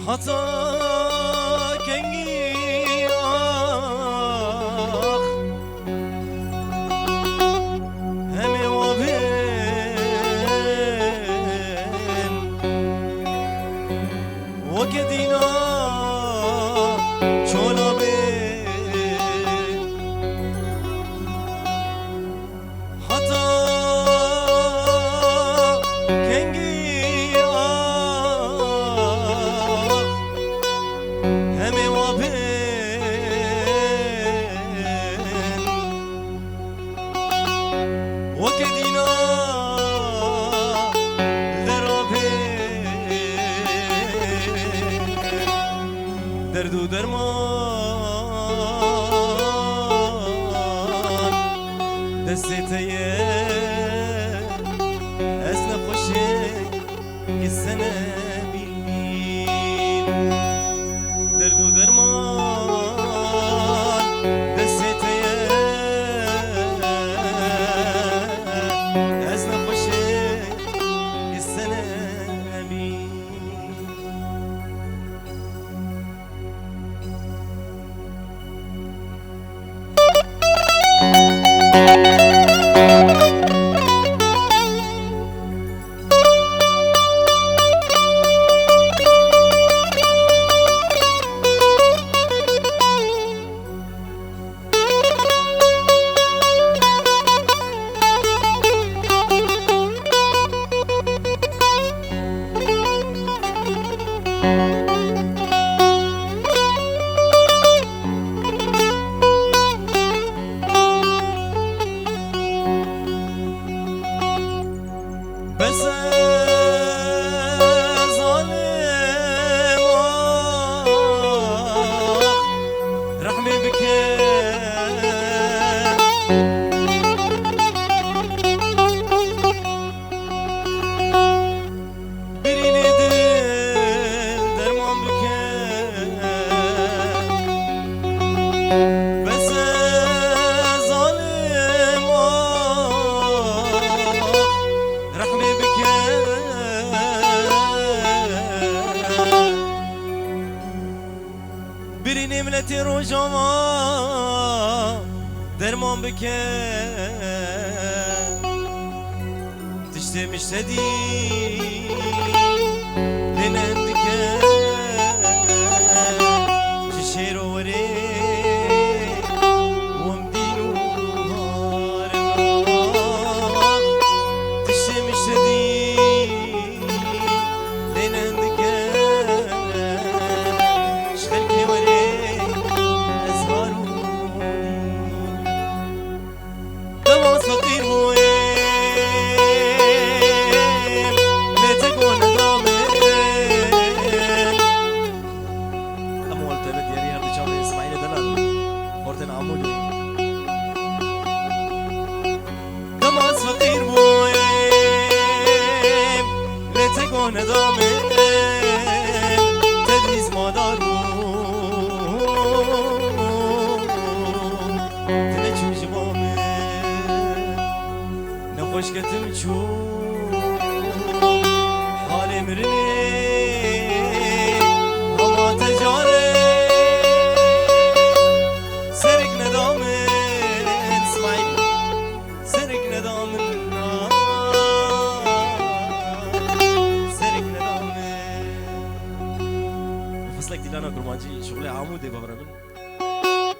حتا کنگی آخ همه وابن وکه دینا چولا بین حتا کنگی آخ همه وابن وکه دینا درد و درمان دستیه از نخوشه که سنه بیلین درد و درمان دستیه از نخوشه که سنه بیلین بس ظالم رحمي بك بريني دل درمان بك بس ظالم رحمي بك بريني ملتي روجاما درمان بك تشتي مشتدي لنندك ششير وري ومدينو هارنا تشتي مشتدي لنندك شخلكي وري أزهارو دواس فقير موين لتكون ضامن أمول تبت ياري هردي شاوي إسماعيل دلال خورتن عمودي دواس فقير موين لتكون ضامن تدريس مادارو تنجو جمامي نخوش كتم شو حالي مرني هما تجاري سرق ندامن اسمعي سرق ندامن سرق ندامن فصلك دي لانا كرمانجي شغلي عمودي ببرمن